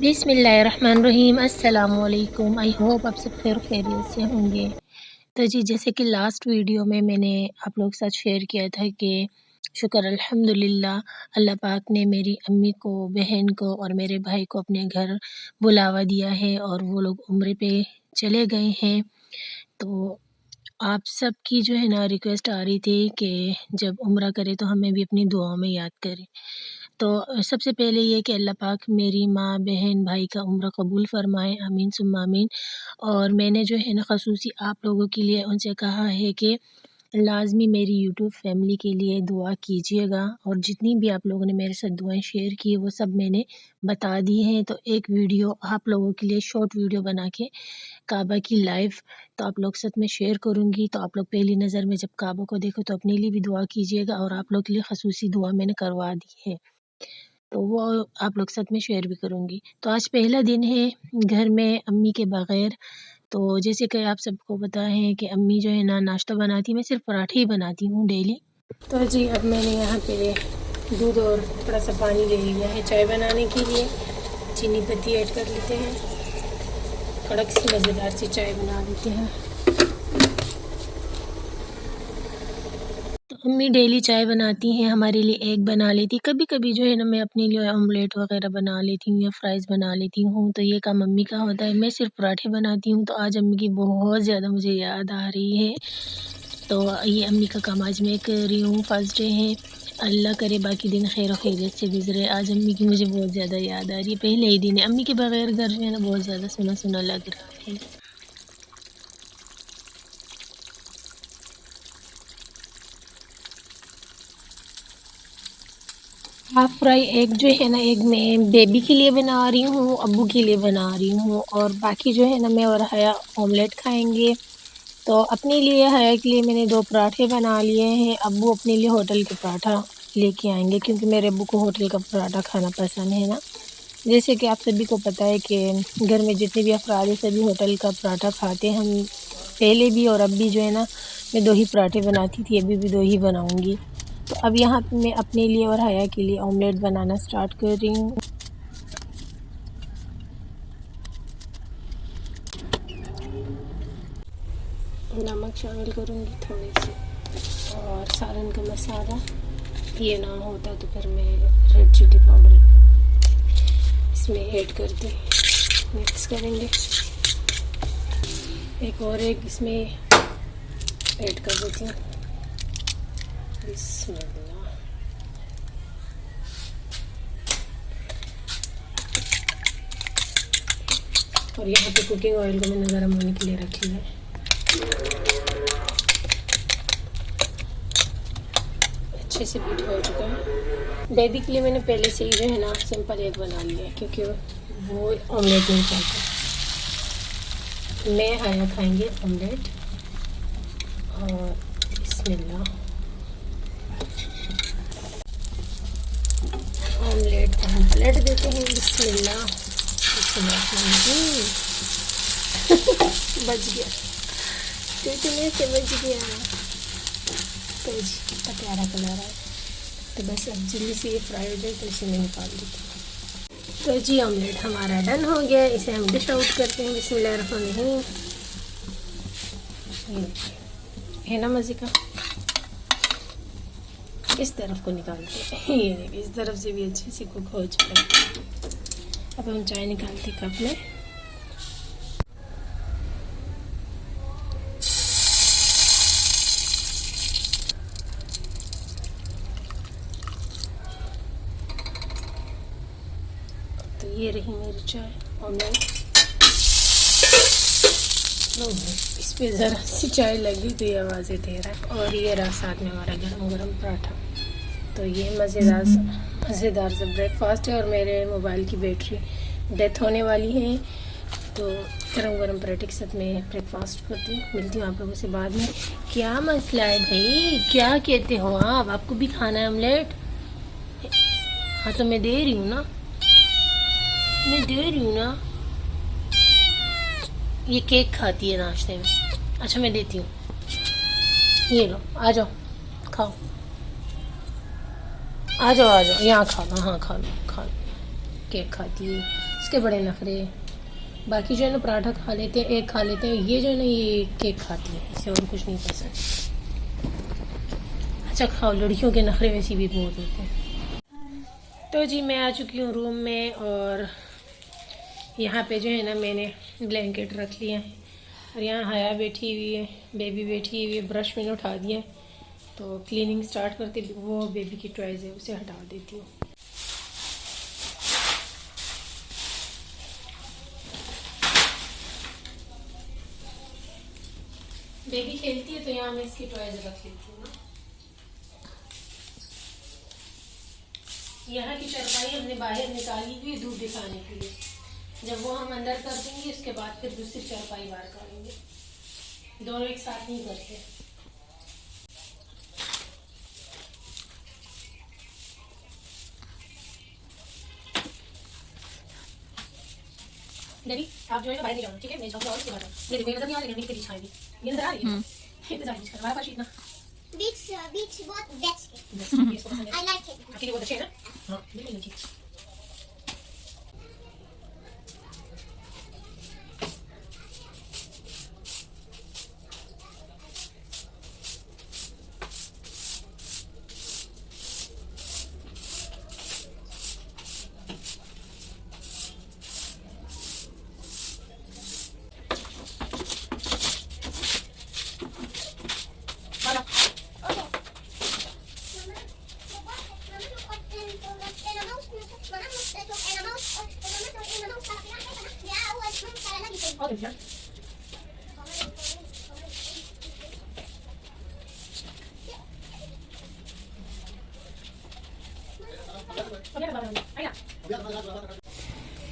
बिस्मिल्लाहिर्रहमानिर्रहीम। अस्सलामुअलैकुम। I hope आप सब खैर खैरियत से होंगे। तो जी, जैसे कि लास्ट वीडियो में मैंने आप लोगों के साथ शेयर किया था कि शुक्र अल्हम्दुलिल्लाह, अल्लाह पाक ने मेरी अम्मी को, बहन को और मेरे भाई को अपने घर बुलावा दिया है और वो लोग उम्रे पे चले गए हैं। तो आप सब की जो है ना रिक्वेस्ट आ रही थी कि जब उम्रा करें तो हमें भी अपनी दुआओं में याद करें। तो सबसे पहले ये कि अल्लाह पाक मेरी माँ, बहन, भाई का उम्रा कबूल फ़रमाए, आमीन सुम्मा आमीन। और मैंने जो है ना ख़ुसूसी आप लोगों के लिए उनसे कहा है कि लाज़मी मेरी यूट्यूब फैमिली के लिए दुआ कीजिएगा, और जितनी भी आप लोगों ने मेरे साथ दुआएँ शेयर की वो सब मैंने बता दी हैं। तो एक वीडियो आप लोगों के लिए शॉर्ट वीडियो बना के काबा की लाइव तो आप लोग साथ में शेयर करूँगी। तो आप लोग पहली नज़र में जब काबा को देखो तो अपने लिए भी दुआ कीजिएगा, और आप लोग के लिए ख़ुसूसी दुआ मैंने करवा दी है, तो वो आप लोग साथ में शेयर भी करूँगी। तो आज पहला दिन है घर में अम्मी के बग़ैर। तो जैसे कि आप सबको पता है कि अम्मी जो है ना नाश्ता बनाती है, मैं सिर्फ़ पराठे ही बनाती हूँ डेली। तो जी, अब मैंने यहाँ पे दूध और थोड़ा सा पानी ले लिया है चाय बनाने के लिए। चीनी पत्ती ऐड कर लेते हैं, कड़क सी मज़ेदार सी चाय बना लेते हैं। तो अम्मी डेली चाय बनाती हैं, हमारे लिए एग बना लेती, कभी-कभी जो है ना मैं अपने लिए ऑमलेट वग़ैरह बना लेती हूँ या फ्राइज़ बना लेती हूँ। तो ये काम अम्मी का होता है, मैं सिर्फ़ पराठे बनाती हूँ। तो आज अम्मी की बहुत ज़्यादा मुझे याद आ रही है, तो ये अम्मी का काम आज मैं कर रही हूँ। फर्स्ट डे है, अल्लाह करे बाकी दिन खैर और खैरियत से गुज़रे। आज अम्मी की मुझे बहुत ज़्यादा याद आ रही है, पहले ही दिन है। अम्मी के बगैर घर जो है ना बहुत ज़्यादा सूना-सूना लग रहा है। हाफ़ फ्राई एग जो है ना, एग मैं बेबी के लिए बना रही हूँ, अब्बू के लिए बना रही हूँ, और बाकी जो है ना मैं और हया ऑमलेट खाएँगे। तो अपने लिए, हया के लिए मैंने 2 पराठे बना लिए हैं। अब्बू अपने लिए होटल के पराठा लेके आएँगे, क्योंकि मेरे अब्बू को होटल का पराठा खाना पसंद है ना। जैसे कि आप सभी को पता है कि घर में जितने भी अफ़राद हैं सभी होटल का पराठा खाते हैं। हम पहले भी और अब भी जो है ना मैं 2 ही पराठे बनाती थी, अभी भी 2 ही बनाऊँगी। तो अब यहाँ पे मैं अपने लिए और हया के लिए ऑमलेट बनाना स्टार्ट कर रही हूँ। नमक शामिल करूँगी थोड़ी सी, और सालन का मसाला। ये ना होता तो फिर मैं रेड चिली पाउडर इसमें ऐड करती, मिक्स करेंगे। एक और एग इसमें ऐड कर देती हूँ। बिस्मिल्लाह। और यहाँ पे कुकिंग ऑयल को मैंने गर्म होने के लिए रख लिया है। अच्छे से बीट हो चुका है। बेबी के लिए मैंने पहले से ही जो है ना सिंपल एग बना लिया है, क्योंकि वो ऑमलेट नहीं खाता। मैं हया खाएंगे ऑमलेट। और बिस्मिल्लाह, ऑमलेट को हम पलट देते हैं। बिस्मिल्लाह बिस्मिल्लाह। बच गया, कितने से बच गया। तो जी कितना प्यारा कलर है। तो बस अब जल्दी से ये फ्राई हो जाए तो इसे मैं निकाल देती हूँ। तो जी ऑमलेट हमारा डन हो गया, इसे हम डिश आउट करते हैं। बिस्मिल्लाहिर्रहमानिर्रहीम। है ना मज़े का। इस तरफ को निकालते हैं, ये देखिए इस तरफ से भी अच्छे से कुक हो चुका है। अब हम चाय निकालते कप में। तो ये रही मेरी चाय ऑमलेट। इस पे ज़रा सी चाय लगी तो ये आवाज़ें दे रहा है। और ये रहा साथ में हमारा गरम गरम पराठा। तो ये मज़ेदार सा ब्रेकफास्ट है। और मेरे मोबाइल की बैटरी डेथ होने वाली है, तो गरम गरम पराठे के साथ मैं ब्रेकफास्ट करती हूँ। मिलती हूँ आप लोगों से बाद में। क्या मसला है भाई, क्या कहते हो आप? आपको भी खाना है ऑमलेट? हाँ तो मैं दे रही हूँ ना, मैं दे रही हूँ ना। ये केक खाती है नाश्ते में। अच्छा मैं देती हूँ, ये लो, आ जाओ खाओ, आ जाओ यहाँ खा लो। हाँ खा लो, केक खाती है। इसके बड़े नखरे हैं। बाकी जो है ना पराठा खा लेते हैं, एक खा लेते हैं, ये जो है ना ये केक खाती है, इसे और कुछ नहीं पसंद। अच्छा खाओ, लड़कियों के नखरे वैसे भी बहुत होते हैं। तो जी मैं आ चुकी हूँ रूम में और यहाँ पे जो है ना मैंने ब्लैंकेट रख लिया है और यहाँ हया बैठी हुई है, बेबी बैठी हुई है। ब्रश मैंने उठा दिया है तो क्लीनिंग स्टार्ट करती, वो बेबी की टॉयज़ है उसे हटा देती हूँ। बेबी खेलती है तो यहाँ मैं इसकी टॉयज रख लेती हूँ ना। यहाँ की चारपाई हमने बाहर निकाली हुई धूप दिखाने के लिए, जब वो हम अंदर कर देंगे उसके बाद फिर दूसरी चारपाई बाहर करेंगे, दोनों एक साथ नहीं करते। डेडी आप जो है बाहर नहीं जाना, ठीक है? मैं जाऊंगा और उसके बाद मेरे नजर नहीं आ रही, मेरी छाई भी ये नजर आ रही है। इंतजार नहीं कर हमारे पास इतना बीच बहुत बेस्ट है। आई लाइक इट, आपके लिए बहुत अच्छा है ना? हां बिल्कुल ठीक।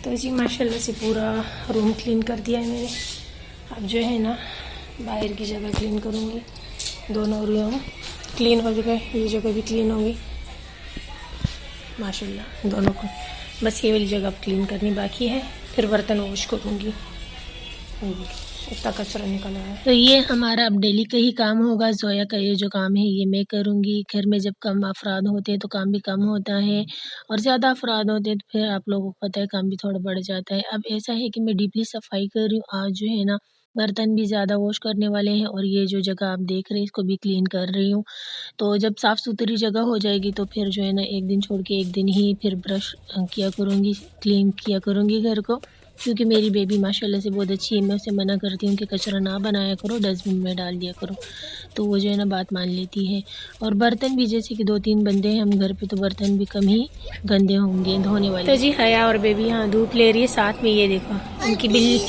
तो जी माशाल्लाह से पूरा रूम क्लीन कर दिया है मैंने। अब जो है ना बाहर की जगह क्लीन करूँगी, दोनों रूम क्लीन हो गए, ये जगह भी क्लीन होगी माशाल्लाह दोनों को। बस ये वाली जगह क्लीन करनी बाकी है, फिर बर्तन वॉश करूँगी, इतना कचरा निकला है। तो ये हमारा अब डेली का ही काम होगा। जोया का ये जो काम है ये मैं करूँगी। घर में जब कम अफराद होते हैं तो काम भी कम होता है, और ज़्यादा अफराद होते हैं तो फिर आप लोगों को पता है काम भी थोड़ा बढ़ जाता है। अब ऐसा है कि मैं डीपली सफाई कर रही हूँ। आज जो है ना बर्तन भी ज़्यादा वॉश करने वाले हैं, और ये जो जगह आप देख रहे हैं इसको भी क्लीन कर रही हूँ। तो जब साफ़ सुथरी जगह हो जाएगी तो फिर जो है ना एक दिन छोड़ के एक दिन ही फिर ब्रश किया करूँगी, क्लीन किया करूँगी घर को। क्योंकि मेरी बेबी माशाल्लाह से बहुत अच्छी है, मैं उसे मना करती हूँ कि कचरा ना बनाया करो, डस्टबिन में डाल दिया करो, तो वो जो है ना बात मान लेती है। और बर्तन भी जैसे कि 2-3 बंदे हैं हम घर पे, तो बर्तन भी कम ही गंदे होंगे धोने वाले। तो जी हया और बेबी यहाँ धूप ले रही है, साथ में ये देखो इनकी बिल्ली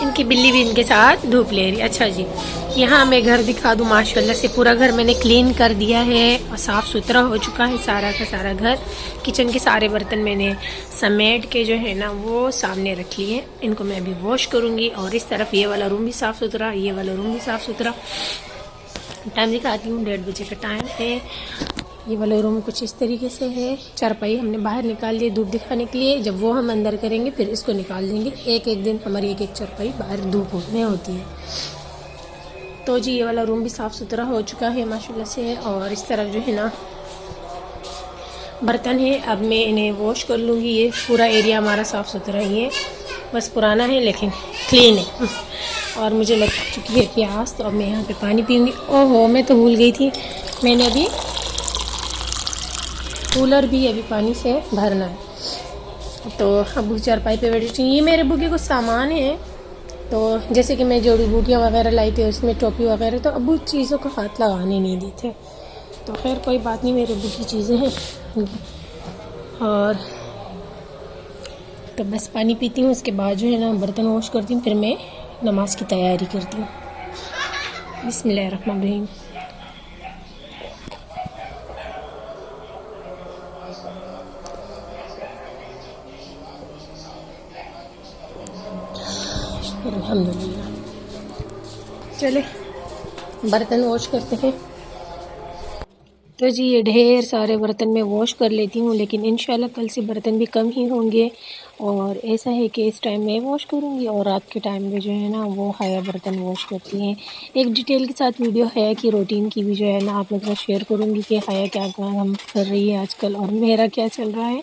इनकी बिल्ली भी इनके साथ धूप ले रही है। अच्छा जी यहाँ मैं घर दिखा दूँ, माशाल्लाह से पूरा घर मैंने क्लीन कर दिया है और साफ़ सुथरा हो चुका है सारा का सारा घर। किचन के सारे बर्तन मैंने समेट के जो है ना वो सामने रख लिए हैं, इनको मैं अभी वॉश करूँगी। और इस तरफ ये वाला रूम भी साफ़ सुथरा, ये वाला रूम भी साफ़ सुथरा। टाइम दिखाती हूँ, 1:30 बजे का टाइम है। ये वाला रूम कुछ इस तरीके से है। चारपाई हमने बाहर निकाल ली धूप दिखाने के लिए, जब वो हम अंदर करेंगे फिर इसको निकाल देंगे। एक एक दिन हमारी एक एक चारपाई बाहर धूप में होती है। तो जी ये वाला रूम भी साफ़ सुथरा हो चुका है माशाल्लाह से। और इस तरफ जो है ना बर्तन है, अब मैं इन्हें वॉश कर लूँगी। ये पूरा एरिया हमारा साफ़ सुथरा ही है, बस पुराना है लेकिन क्लीन है। और मुझे लग चुकी है प्यास, तो अब मैं यहाँ पे पानी पीऊँगी। ओहो मैं तो भूल गई थी, मैंने अभी कूलर भी अभी पानी से भरना है। तो अबू चारपाई पे बैठी, ये मेरे बुके कुछ सामान है, तो जैसे कि मैं जोड़ी बूटियाँ वगैरह लाई थी उसमें टोपी वगैरह, तो अबू चीज़ों को हाथ लगाने नहीं देते। तो खैर कोई बात नहीं, मेरे अबू की चीज़ें हैं। और तो बस पानी पीती हूँ, उसके बाद जो है ना बर्तन वॉश करती हूँ, फिर मैं नमाज की तैयारी करती हूँ। बिस्मिल्लाहिर्रहमानिर्रहीम। अल्हम्दुलिल्लाह। चले बर्तन वॉश करते हैं। तो जी ये ढेर सारे बर्तन मैं वॉश कर लेती हूँ, लेकिन इंशाल्लाह कल से बर्तन भी कम ही होंगे। और ऐसा है कि इस टाइम मैं वॉश करूँगी और रात के टाइम में जो है ना वो हया बर्तन वॉश करती हैं। एक डिटेल के साथ वीडियो हया की रूटीन की भी जो है ना आप लोग के साथ शेयर करूँगी कि हया क्या काम कर रही है आजकल और मेरा क्या चल रहा है।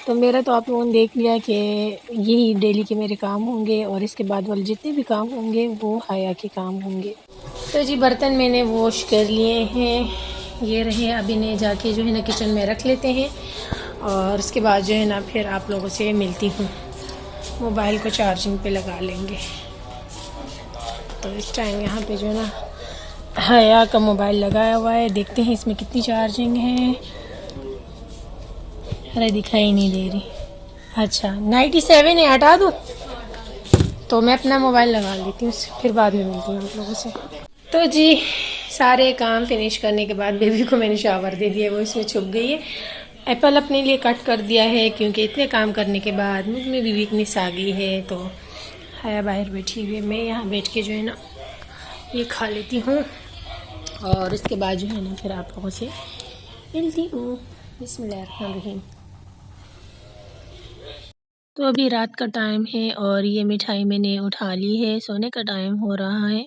तो मेरा तो आप लोगों ने देख लिया कि यही डेली के मेरे काम होंगे और इसके बाद वाले जितने भी काम होंगे वो हया के काम होंगे। तो जी बर्तन मैंने वॉश कर लिए हैं, ये रहे। अब इन्हें जाके जो है ना किचन में रख लेते हैं और उसके बाद जो है ना फिर आप लोगों से मिलती हूँ। मोबाइल को चार्जिंग पे लगा लेंगे। तो इस टाइम यहाँ पे जो है ना हया का मोबाइल लगाया हुआ है, देखते हैं इसमें कितनी चार्जिंग है। अरे दिखाई नहीं दे रही। अच्छा 97 है, हटा दूँ? तो मैं अपना मोबाइल लगा लेती हूँ, फिर बाद में मिलती हूँ आप लोगों से। तो जी सारे काम फिनिश करने के बाद बेबी को मैंने शावर दे दिया, वो इसमें छुप गई है। एप्पल अपने लिए कट कर दिया है क्योंकि इतने काम करने के बाद मुझ में भी वीकनेस आ गई है। तो हया बाहर बैठी हुई है, मैं यहाँ बैठ के जो है ना ये खा लेती हूँ और उसके बाद जो है ना फिर आप लोगों से मिलती हूँ। बिस्मिल्लाहिर्रहमानिर्रहीम। तो अभी रात का टाइम है और ये मिठाई मैंने उठा ली है, सोने का टाइम हो रहा है।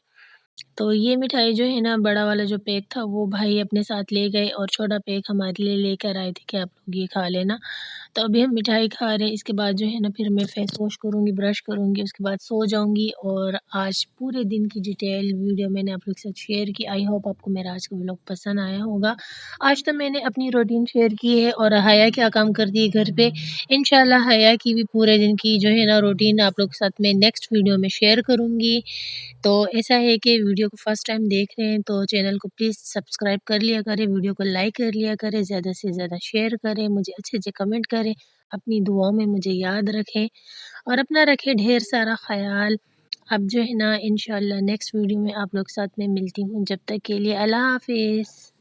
तो ये मिठाई जो है ना बड़ा वाला जो पैक था वो भाई अपने साथ ले गए और छोटा पैक हमारे लिए लेकर आए थे कि आप लोग ये खा लेना। तो अभी हम मिठाई खा रहे हैं, इसके बाद जो है ना फिर मैं फेस वॉश करूँगी, ब्रश करूँगी, उसके बाद सो जाऊँगी। और आज पूरे दिन की डिटेल वीडियो मैंने आप लोग के साथ शेयर की। आई होप आपको मेरा आज का व्लॉग पसंद आया होगा। आज तो मैंने अपनी रूटीन शेयर की है और हया क्या काम करती है घर पे। इंशाल्लाह हया की भी पूरे दिन की जो है ना रूटीन आप लोग के साथ मैं नेक्स्ट वीडियो में शेयर करूँगी। तो ऐसा है कि वीडियो को फर्स्ट टाइम देख रहे हैं तो चैनल को प्लीज़ सब्सक्राइब कर लिया करें, वीडियो को लाइक कर लिया करें, ज़्यादा से ज़्यादा शेयर करें, मुझे अच्छे-अच्छे कमेंट करें, अपनी दुआओं में मुझे याद रखें और अपना रखें ढेर सारा ख़याल। अब जो है ना इंशाल्लाह नेक्स्ट वीडियो में आप लोग के साथ मैं मिलती हूँ, जब तक के लिए अल्लाह हाफ़िज़।